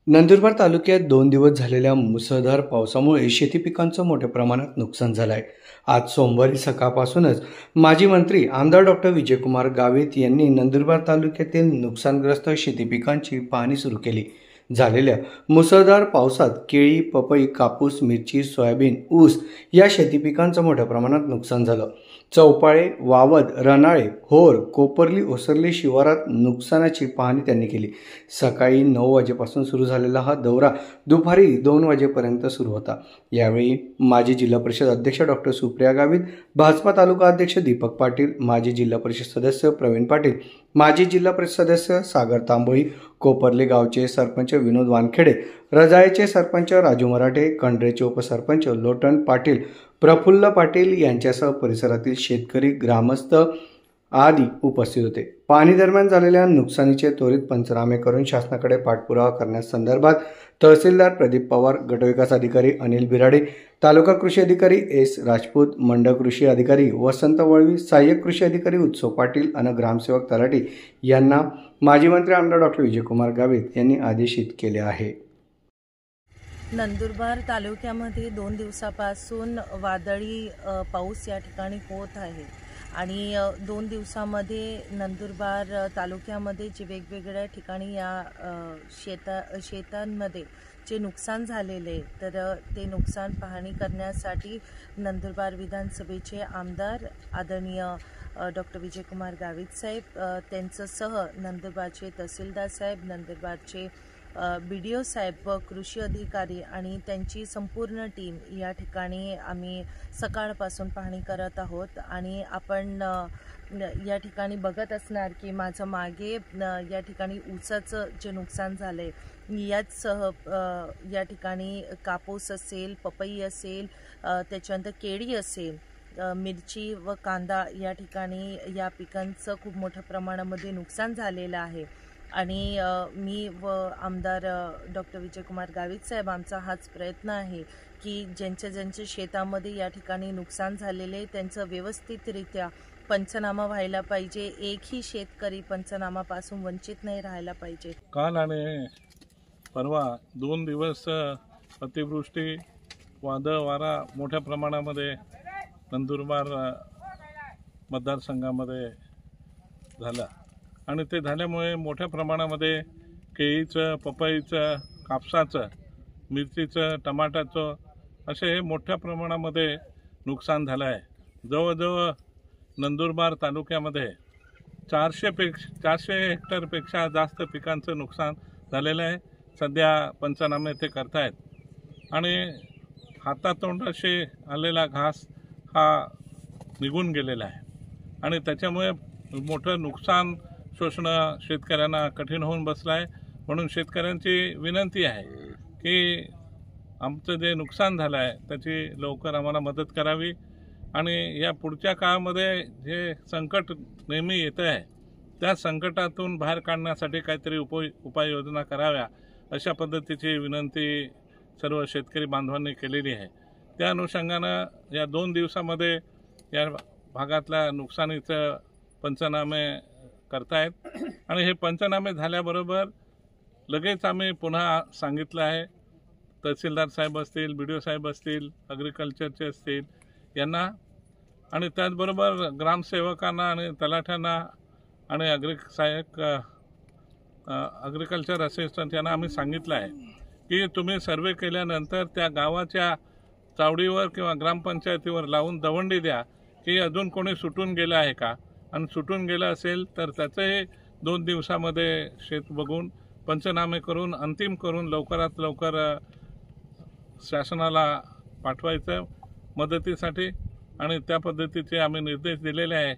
नंदुरबार तालुक्यात 2 दिवस झालेल्या मुसळधार पावसामुळे शेती पिकांचं मोठ्या प्रमाणात नुकसान झालं आहे. आज सोमवारी सकाळपासूनच माजी मंत्री आमदार डॉक्टर विजयकुमार गावित यांनी नंदुरबार तालुक्यातील नुकसानग्रस्त शेती पिकांची पाहणी सुरू केली. झालेल्या मुसळधार पावसात केळी, पपई, कापूस, मिरची, सोयाबीन, ऊस या शेती पिकांचं मोठ्या प्रमाणात नुकसान झालं. चौपाळे, वावद, रनाळे, होर, कोपर्ली, ओसरली शिवारात नुकसानाची पाहणी त्यांनी केली. सकाळी 9 वाजेपासून सुरू झालेला हा दौरा दुपारी 2 वाजेपर्यंत सुरू होता. यावेळी माजी जिल्हा परिषद अध्यक्ष डॉक्टर सुप्रिया गावित, भाजपा तालुका अध्यक्ष दीपक पाटील, माजी जिल्हा परिषद सदस्य प्रवीण पाटील, माजी जिल्हा परिषद सदस्य सागर तांबोळी, कोपर्ले गावचे सरपंच विनोद वानखेडे, रजाळेचे सरपंच राजू मराठे, कंडरेचे उपसरपंच लोटन पाटील, प्रफुल्ल पाटील यांच्यासह परिसरातील शेतकरी, ग्रामस्थ आदी उपस्थित होते. पाहणी दरम्यान झालेल्या नुकसानीचे त्वरित पंचनामे करून शासनाकडे पाठपुरावा करण्यासंदर्भात तहसीलदार प्रदीप पवार, गटविकास अधिकारी अनिल बिराडे, तालुका कृषी अधिकारी एस राजपूत, मंडळ कृषी अधिकारी वसंत वळवी, सहाय्यक कृषी अधिकारी उत्सव पाटील आणि ग्रामसेवक तलाठी यांना माजी मंत्री आमदार डॉक्टर विजयकुमार गावित यांनी आदेशित केले आहे. नंदुरबार तालुक्यामध्ये 2 दिवसापासून वादळी पाऊस या ठिकाणी होत आहे आणि 2 दिवसामध्ये नंदुरबार तालुक्यामध्ये जे वेगवेगळ्या ठिकाणी या शेतांमध्ये जे नुकसान झालेले, तर ते नुकसान पाहणी करण्यासाठी नंदुरबार विधानसभेचे आमदार आदरणीय डॉक्टर विजयकुमार गावित साहेब, त्यांच्यासह नंदुरबारचे तहसीलदार साहेब, नंदुरबारचे BDO साहेब व कृषी अधिकारी आणि त्यांची संपूर्ण टीम या ठिकाणी आम्ही सकाळपासून पाहणी करत आहोत. आणि आपण या ठिकाणी बघत असणार की माझं मागे या ठिकाणी ऊसाचं जे नुकसान झालं आहे याचसह या ठिकाणी कापूस असेल, पपई असेल, त्याच्यानंतर केळी असेल, मिरची व कांदा या ठिकाणी या पिकांचं खूप मोठ्या प्रमाणामध्ये नुकसान झालेलं आहे. आणि मी व आमदार डॉक्टर विजयकुमार गावित साहेब आमचा हाच प्रयत्न आहे की ज्यांच्या शेतामध्ये या ठिकाणी नुकसान झालेले त्यांचं व्यवस्थितरित्या पंचनामा व्हायला पाहिजे. एकही शेतकरी पंचनामापासून वंचित नाही राहायला पाहिजे. काल आणि परवा 2 दिवस अतिवृष्टी, वादळ वारा मोठ्या प्रमाणामध्ये नंदुरबार मतदारसंघामध्ये झाला आणि ते झाल्यामुळे मोठ्या प्रमाणामध्ये केळीचं, पपईचं, कापसाचं, मिरचीचं, टमाट्याचं असे मोठ्या प्रमाणामध्ये नुकसान झालं आहे. जवळजवळ नंदुरबार तालुक्यामध्ये 400 हेक्टरपेक्षा जास्त पिकांचं नुकसान झालेलं आहे. सध्या पंचनामे ते करतायत आणि हातातोंडाशी आलेला घास हा निघून गेलेला आहे आणि त्याच्यामुळे मोठं नुकसान सोसणं शेतकऱ्यांना कठीण होऊन बसलं आहे. म्हणून शेतकऱ्यांची विनंती आहे की आमचं जे नुकसान झालं आहे त्याची लवकर आम्हाला मदत करावी आणि या पुढच्या काळामध्ये जे संकट नेहमी येतं आहे त्या संकटातून बाहेर काढण्यासाठी काहीतरी उपाययोजना कराव्या अशा पद्धतीची विनंती सर्व शेतकरी बांधवांनी केलेली आहे. त्या अनुषंगानं या 2 दिवसामध्ये या भागातल्या नुकसानीचं पंचनामे करतायत आणि हे पंचनामे झाल्याबरोबर लगेच आम्ही पुन्हा सांगितलं आहे तहसीलदार साहेब असतील, BDO साहेब असतील, ॲग्रिकल्चरचे असतील यांना आणि त्याचबरोबर ग्रामसेवकांना आणि तलाठ्यांना आणि ॲग्रिकल्चर असिस्टंट यांना आम्ही सांगितलं आहे की तुम्ही सर्वे केल्यानंतर त्या गावाच्या चावडीवर किंवा ग्रामपंचायतीवर लावून दवंडी द्या की अजून कोणी सुटून गेलं आहे का, आणि सुटून गेलं असेल तर त्याचंही 2 दिवसामध्ये शेत बघून पंचनामे करून अंतिम करून लवकरात लवकर शासनाला पाठवायचं मदतीसाठी आणि त्या पद्धतीचे आम्ही निर्देश दिलेले आहे.